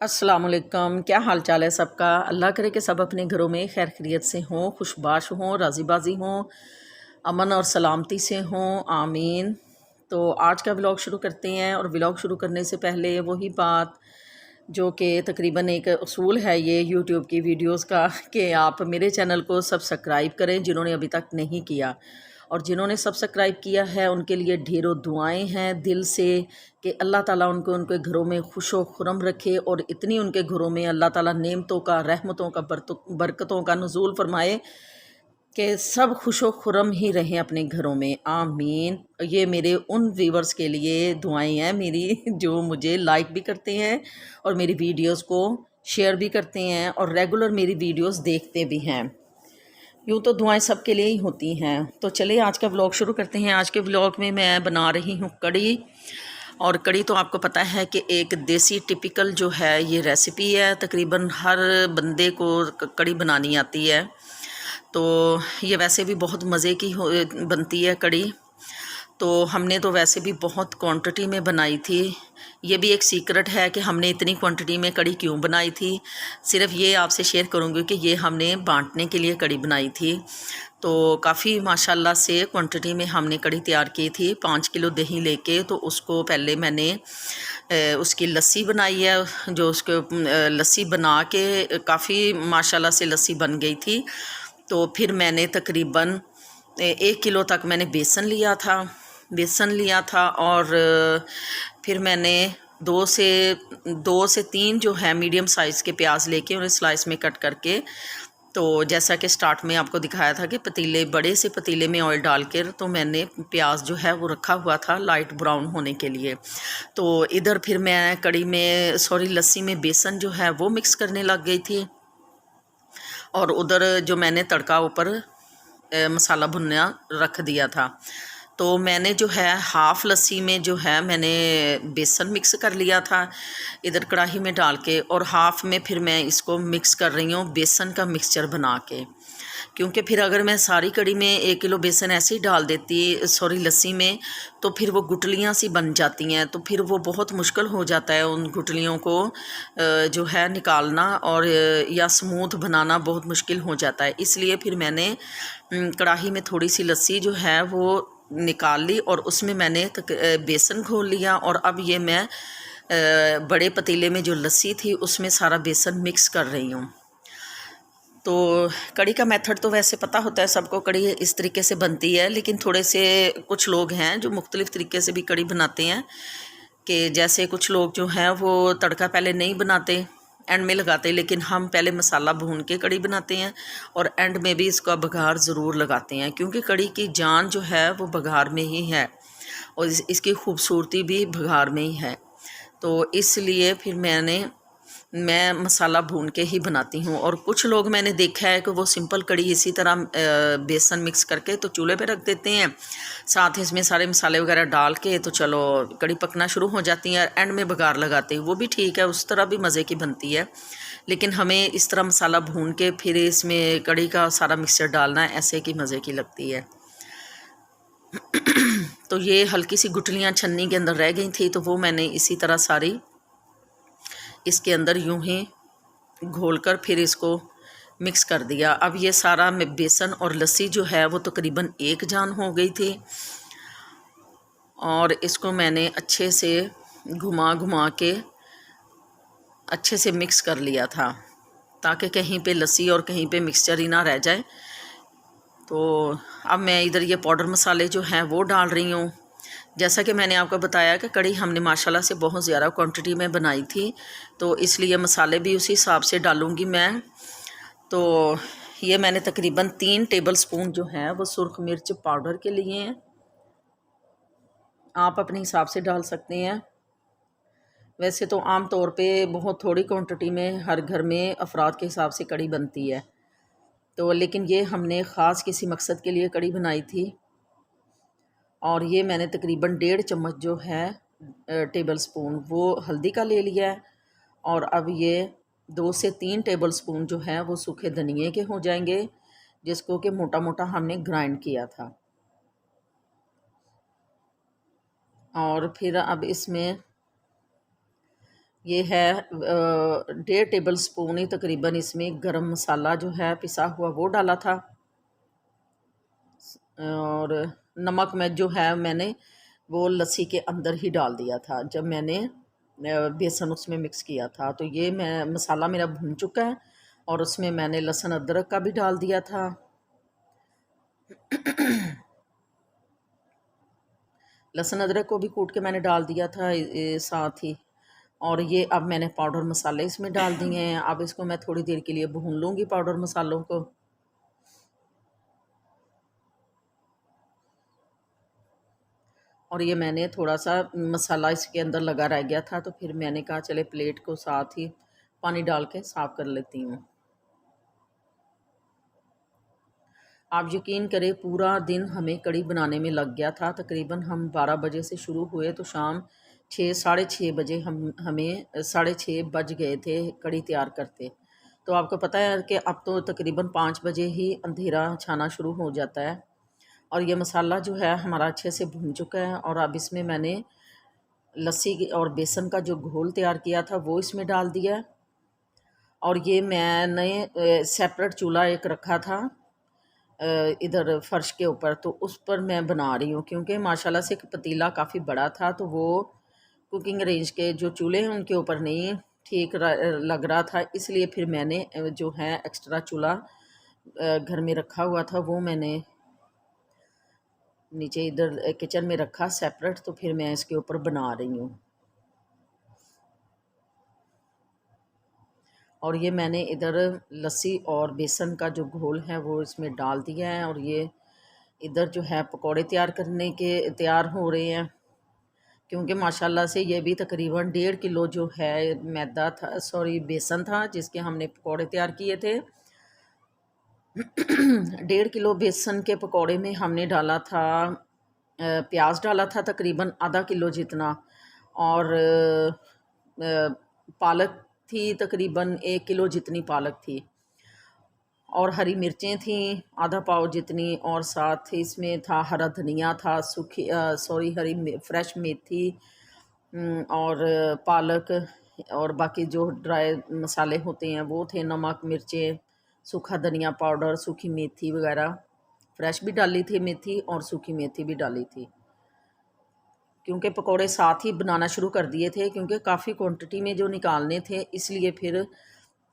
अस्सलाम वालेकुम। क्या हाल चाल है सबका। अल्लाह करे कि सब अपने घरों में खैर खैरियत से हों, खुशबाश हों, राज़ी-बाज़ी हों, अमन और सलामती से हों, आमीन। तो आज का व्लॉग शुरू करते हैं। और व्लॉग शुरू करने से पहले वही बात जो कि तकरीबन एक उसूल है ये यूट्यूब की वीडियोस का कि आप मेरे चैनल को सब्सक्राइब करें जिन्होंने अभी तक नहीं किया, और जिन्होंने सब्सक्राइब किया है उनके लिए ढेरों दुआएं हैं दिल से कि अल्लाह ताला उनको उनके घरों में खुशो खुरम रखे और इतनी उनके घरों में अल्लाह ताला नेमतों का, रहमतों का, बरकतों का नुज़ूल फरमाए कि सब खुशो खुरम ही रहें अपने घरों में, आमीन। ये मेरे उन व्यूवर्स के लिए दुआएं हैं मेरी जो मुझे लाइक भी करते हैं और मेरी वीडियोस को शेयर भी करते हैं और रेगुलर मेरी वीडियोस देखते भी हैं। यूँ तो दुआएं सबके लिए ही होती हैं। तो चलिए आज का व्लॉग शुरू करते हैं। आज के व्लॉग में मैं बना रही हूँ कड़ी। और कड़ी तो आपको पता है कि एक देसी टिपिकल जो है ये रेसिपी है, तकरीबन हर बंदे को कड़ी बनानी आती है। तो ये वैसे भी बहुत मज़े की बनती है कड़ी। तो हमने तो वैसे भी बहुत क्वांटिटी में बनाई थी। ये भी एक सीक्रेट है कि हमने इतनी क्वांटिटी में कड़ी क्यों बनाई थी। सिर्फ ये आपसे शेयर करूँगी कि ये हमने बांटने के लिए कड़ी बनाई थी। तो काफ़ी माशाल्लाह से क्वांटिटी में हमने कड़ी तैयार की थी। 5 किलो दही लेके तो उसको पहले मैंने उसकी लस्सी बनाई है। जो उसको लस्सी बना के काफ़ी माशाल्लाह से लस्सी बन गई थी। तो फिर मैंने तकरीबन 1 किलो तक मैंने बेसन लिया था और फिर मैंने दो से तीन जो है मीडियम साइज़ के प्याज लेके उन्हें स्लाइस में कट करके, तो जैसा कि स्टार्ट में आपको दिखाया था कि बड़े से पतीले में ऑयल डाल कर तो मैंने प्याज जो है वो रखा हुआ था लाइट ब्राउन होने के लिए। तो इधर फिर मैं कड़ी में लस्सी में बेसन जो है वो मिक्स करने लग गई थी। और उधर जो मैंने तड़का ऊपर मसाला भुनना रख दिया था। तो मैंने जो है हाफ़ लस्सी में जो है मैंने बेसन मिक्स कर लिया था इधर कढ़ाई में डाल के, और हाफ़ में फिर मैं इसको मिक्स कर रही हूँ बेसन का मिक्सचर बना के। क्योंकि फिर अगर मैं सारी कड़ी में 1 किलो बेसन ऐसे ही डाल देती लस्सी में, तो फिर वो गुठलियाँ सी बन जाती हैं। तो फिर वो बहुत मुश्किल हो जाता है उन गुठलियों को जो है निकालना, और या स्मूथ बनाना बहुत मुश्किल हो जाता है। इसलिए फिर मैंने कढ़ाई में थोड़ी सी लस्सी जो है वो निकाल ली और उसमें मैंने बेसन घोल लिया। और अब ये मैं बड़े पतीले में जो लस्सी थी उसमें सारा बेसन मिक्स कर रही हूँ। तो कड़ी का मेथड तो वैसे पता होता है सबको, कड़ी इस तरीके से बनती है। लेकिन थोड़े से कुछ लोग हैं जो मुख्तलिफ़ तरीके से भी कड़ी बनाते हैं, कि जैसे कुछ लोग जो हैं वो तड़का पहले नहीं बनाते, एंड में लगाते, लेकिन हम पहले मसाला भून के कड़ी बनाते हैं और एंड में भी इसका बघार ज़रूर लगाते हैं। क्योंकि कड़ी की जान जो है वो बघार में ही है और इसकी खूबसूरती भी बघार में ही है। तो इसलिए फिर मैं मसाला भून के ही बनाती हूँ। और कुछ लोग मैंने देखा है कि वो सिंपल कड़ी इसी तरह बेसन मिक्स करके तो चूल्हे पे रख देते हैं, साथ ही इसमें सारे मसाले वगैरह डाल के तो चलो कड़ी पकना शुरू हो जाती है, एंड में बघार लगाते हैं। वो भी ठीक है, उस तरह भी मज़े की बनती है। लेकिन हमें इस तरह मसाला भून के फिर इसमें कड़ी का सारा मिक्सचर डालना है, ऐसे की मज़े की लगती है। तो ये हल्की सी गुठलियाँ छन्नी के अंदर रह गई थी, तो वो मैंने इसी तरह सारी इसके अंदर यूं ही घोलकर फिर इसको मिक्स कर दिया। अब ये सारा बेसन और लस्सी जो है वो तकरीबन एक जान हो गई थी, और इसको मैंने अच्छे से घुमा घुमा के अच्छे से मिक्स कर लिया था, ताकि कहीं पे लस्सी और कहीं पे मिक्सचर ही ना रह जाए। तो अब मैं इधर ये पाउडर मसाले जो हैं वो डाल रही हूँ। जैसा कि मैंने आपको बताया कि कड़ी हमने माशाल्लाह से बहुत ज़्यादा क्वांटिटी में बनाई थी, तो इसलिए मसाले भी उसी हिसाब से डालूँगी मैं। तो ये मैंने तकरीबन 3 टेबल स्पून जो हैं वो सुर्ख मिर्च पाउडर के लिए हैं। आप अपने हिसाब से डाल सकते हैं। वैसे तो आम तौर पे बहुत थोड़ी क्वांटिटी में हर घर में अफराद के हिसाब से कड़ी बनती है, तो लेकिन ये हमने ख़ास किसी मकसद के लिए कड़ी बनाई थी। और ये मैंने तकरीबन 1.5 चम्मच जो है टेबल स्पून वो हल्दी का ले लिया है। और अब ये 2 से 3 टेबल स्पून जो है वो सूखे धनिए के हो जाएंगे, जिसको कि मोटा मोटा हमने ग्राइंड किया था। और फिर अब इसमें ये है 1.5 टेबल स्पून ही तकरीबन इसमें गरम मसाला जो है पिसा हुआ वो डाला था। और नमक में जो है मैंने वो लस्सी के अंदर ही डाल दिया था जब मैंने बेसन उसमें मिक्स किया था। तो ये मैं मसाला मेरा भुन चुका है और उसमें मैंने लहसुन अदरक का भी डाल दिया था। लहसुन अदरक को भी कूट के मैंने डाल दिया था साथ ही। और ये अब मैंने पाउडर मसाले इसमें डाल दिए हैं। अब इसको मैं थोड़ी देर के लिए भून लूँगी पाउडर मसालों को। और ये मैंने थोड़ा सा मसाला इसके अंदर लगा रह गया था, तो फिर मैंने कहा चले प्लेट को साथ ही पानी डाल के साफ़ कर लेती हूँ। आप यकीन करें पूरा दिन हमें कढ़ी बनाने में लग गया था। तकरीबन हम 12 बजे से शुरू हुए तो शाम 6 साढ़े 6 बजे हमें 6:30 बज गए थे कढ़ी तैयार करते। तो आपको पता है कि अब तो तकरीबन 5 बजे ही अंधेरा छाना शुरू हो जाता है। और ये मसाला जो है हमारा अच्छे से भुन चुका है और अब इसमें मैंने लस्सी और बेसन का जो घोल तैयार किया था वो इसमें डाल दिया। और ये मैंने सेपरेट चूल्हा एक रखा था इधर फ़र्श के ऊपर, तो उस पर मैं बना रही हूँ क्योंकि माशाल्लाह से एक पतीला काफ़ी बड़ा था, तो वो कुकिंग रेंज के जो चूल्हे हैं उनके ऊपर नहीं ठीक लग रहा था। इसलिए फिर मैंने जो है एक्स्ट्रा चूल्हा घर में रखा हुआ था वो मैंने नीचे इधर किचन में रखा सेपरेट, तो फिर मैं इसके ऊपर बना रही हूँ। और ये मैंने इधर लस्सी और बेसन का जो घोल है वो इसमें डाल दिया है। और ये इधर जो है पकोड़े तैयार करने के तैयार हो रहे हैं क्योंकि माशाल्लाह से ये भी तकरीबन 1.5 किलो जो है मैदा था, सॉरी बेसन था जिसके हमने पकोड़े तैयार किए थे। 1.5 किलो बेसन के पकोड़े में हमने डाला था प्याज डाला था तकरीबन आधा किलो जितना। और पालक थी तकरीबन 1 किलो जितनी पालक थी। और हरी मिर्चें थी आधा पाव जितनी। और साथ ही इसमें था हरा धनिया था, सूखी हरी फ्रेश मेथी और पालक। और बाकी जो ड्राई मसाले होते हैं वो थे नमक, मिर्चें, सूखा धनिया पाउडर, सूखी मेथी वगैरह। फ्रेश भी डाली थी मेथी और सूखी मेथी भी डाली थी क्योंकि पकोड़े साथ ही बनाना शुरू कर दिए थे क्योंकि काफ़ी क्वांटिटी में जो निकालने थे, इसलिए फिर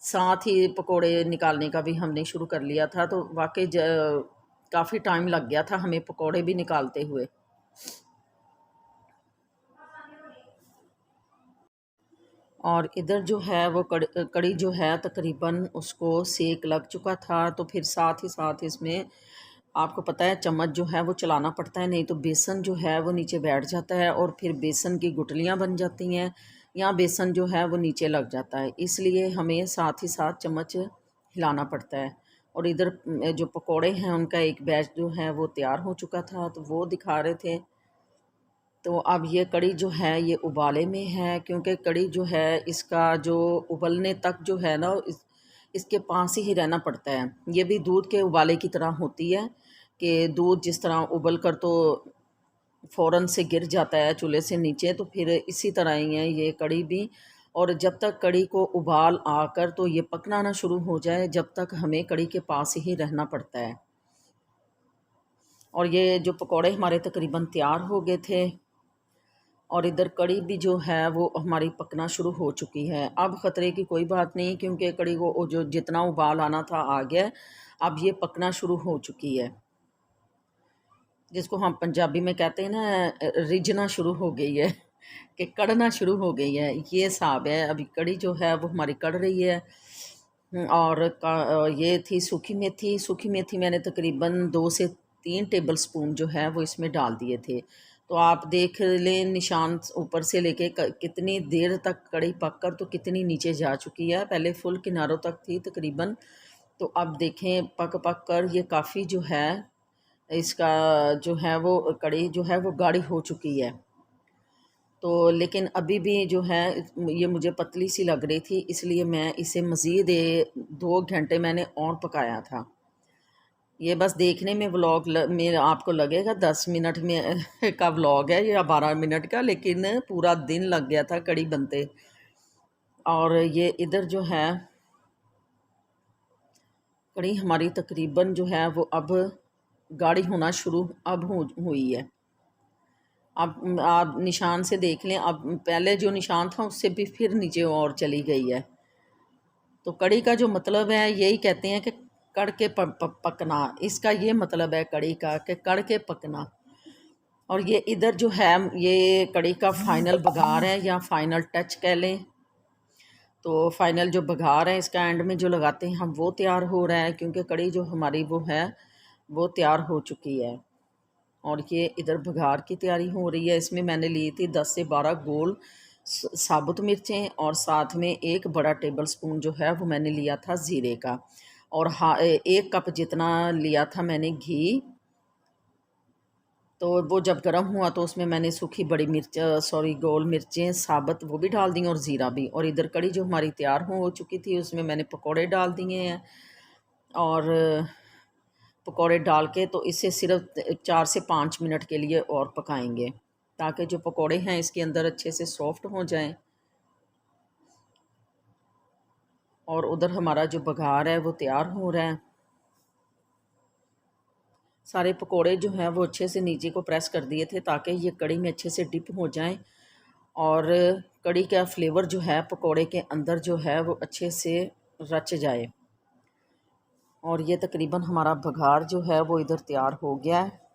साथ ही पकोड़े निकालने का भी हमने शुरू कर लिया था। तो वाकई काफ़ी टाइम लग गया था हमें पकोड़े भी निकालते हुए। और इधर जो है वो कड़ी जो है तकरीबन उसको सेक लग चुका था, तो फिर साथ इसमें आपको पता है चम्मच जो है वो चलाना पड़ता है, नहीं तो बेसन जो है वो नीचे बैठ जाता है और फिर बेसन की गुठलियाँ बन जाती हैं या बेसन जो है वो नीचे लग जाता है। इसलिए हमें साथ ही साथ चम्मच हिलाना पड़ता है। और इधर जो पकोड़े हैं उनका एक बैच जो है वो तैयार हो चुका था, तो वो दिखा रहे थे। तो अब ये कढ़ी जो है ये उबाले में है क्योंकि कढ़ी जो है इसका जो उबलने तक जो है ना इसके पास ही रहना पड़ता है। ये भी दूध के उबाले की तरह होती है कि दूध जिस तरह उबल कर तो फ़ौरन से गिर जाता है चूल्हे से नीचे, तो फिर इसी तरह ही है ये कढ़ी भी। और जब तक कढ़ी को उबाल आकर तो ये पकना ना शुरू हो जाए, जब तक हमें कढ़ी के पास ही रहना पड़ता है। और ये जो पकौड़े हमारे तकरीबन तैयार हो गए थे और इधर कढ़ी भी जो है वो हमारी पकना शुरू हो चुकी है। अब ख़तरे की कोई बात नहीं क्योंकि कढ़ी को जो जितना उबाल आना था आ गया। अब ये पकना शुरू हो चुकी है, जिसको हम पंजाबी में कहते हैं ना रिझना शुरू हो गई है कि कढ़ना शुरू हो गई है, ये हिसाब है। अभी कढ़ी जो है वो हमारी कढ़ रही है। और ये थी सूखी मेथी मैंने तकरीबन 2 से 3 टेबल स्पून जो है वो इसमें डाल दिए थे। तो आप देख लें निशान ऊपर से लेके कितनी देर तक कढ़ी पककर तो कितनी नीचे जा चुकी है। पहले फुल किनारों तक थी तकरीबन, तो अब देखें पक पक कर ये काफ़ी जो है इसका जो है वो कढ़ी जो है वो गाढ़ी हो चुकी है। तो लेकिन अभी भी जो है ये मुझे पतली सी लग रही थी, इसलिए मैं इसे मज़ीद 2 घंटे मैंने और पकाया था। ये बस देखने में व्लॉग में आपको लगेगा 10 मिनट में का व्लॉग है या 12 मिनट का, लेकिन पूरा दिन लग गया था कढ़ी बनते। और ये इधर जो है कड़ी हमारी तकरीबन जो है वो अब गाढ़ी होना शुरू अब हुई है। अब आप निशान से देख लें, अब पहले जो निशान था उससे भी फिर नीचे और चली गई है। तो कड़ी का जो मतलब है यही कहते हैं कि कड़ के पकना, इसका ये मतलब है कड़ी का कि कड़ के पकना। और ये इधर जो है ये कड़ी का फाइनल बघार है या फाइनल टच कह लें। तो फाइनल जो बघार है इसका एंड में जो लगाते हैं हम वो तैयार हो रहा है, क्योंकि कड़ी जो हमारी वो है वो तैयार हो चुकी है। और ये इधर बघार की तैयारी हो रही है। इसमें मैंने ली थी 10 से 12 गोल साबुत मिर्चें और साथ में एक बड़ा टेबल स्पून जो है वो मैंने लिया था ज़ीरे का। और हाँ, 1 कप जितना लिया था मैंने घी। तो वो जब गर्म हुआ तो उसमें मैंने सूखी बड़ी मिर्च गोल मिर्चें साबुत वो भी डाल दी और ज़ीरा भी। और इधर कड़ी जो हमारी तैयार हो चुकी थी उसमें मैंने पकोड़े डाल दिए हैं। और पकोड़े डाल के तो इसे सिर्फ 4 से 5 मिनट के लिए और पकाएंगे, ताकि जो पकोड़े हैं इसके अंदर अच्छे से सॉफ्ट हो जाएं। और उधर हमारा जो बघार है वो तैयार हो रहा है। सारे पकोड़े जो हैं वो अच्छे से नीचे को प्रेस कर दिए थे ताकि ये कड़ी में अच्छे से डिप हो जाएं और कड़ी का फ्लेवर जो है पकोड़े के अंदर जो है वो अच्छे से रच जाए। और ये तकरीबन हमारा बघार जो है वो इधर तैयार हो गया है।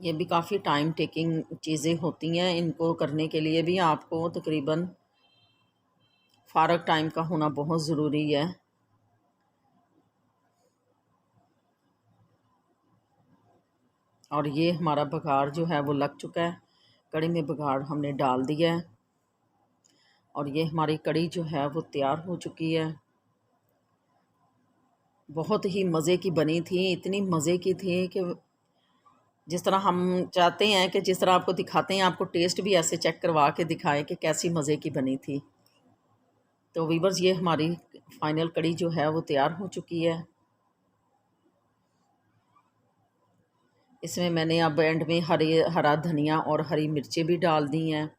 ये भी काफ़ी टाइम टेकिंग चीज़ें होती हैं, इनको करने के लिए भी आपको तकरीबन फ़ारग टाइम का होना बहुत ज़रूरी है। और ये हमारा बघार जो है वो लग चुका है, कड़ी में बघार हमने डाल दिया है और ये हमारी कड़ी जो है वो तैयार हो चुकी है। बहुत ही मज़े की बनी थी, इतनी मज़े की थी कि जिस तरह हम चाहते हैं कि जिस तरह आपको दिखाते हैं आपको टेस्ट भी ऐसे चेक करवा के दिखाएं कि कैसी मज़े की बनी थी। तो वीवर्स ये हमारी फाइनल कड़ी जो है वो तैयार हो चुकी है। इसमें मैंने अब एंड में हरा धनिया और हरी मिर्चें भी डाल दी हैं।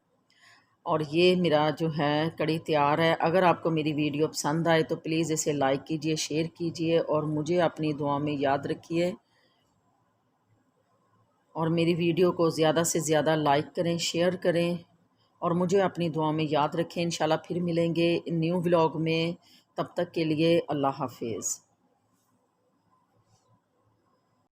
और ये मेरा जो है कड़ी तैयार है। अगर आपको मेरी वीडियो पसंद आए तो प्लीज़ इसे लाइक कीजिए, शेयर कीजिए और मुझे अपनी दुआ में याद रखिए। और मेरी वीडियो को ज़्यादा से ज़्यादा लाइक करें, शेयर करें और मुझे अपनी दुआ में याद रखें। इंशाल्लाह फिर मिलेंगे न्यू व्लॉग में। तब तक के लिए अल्लाह हाफिज़।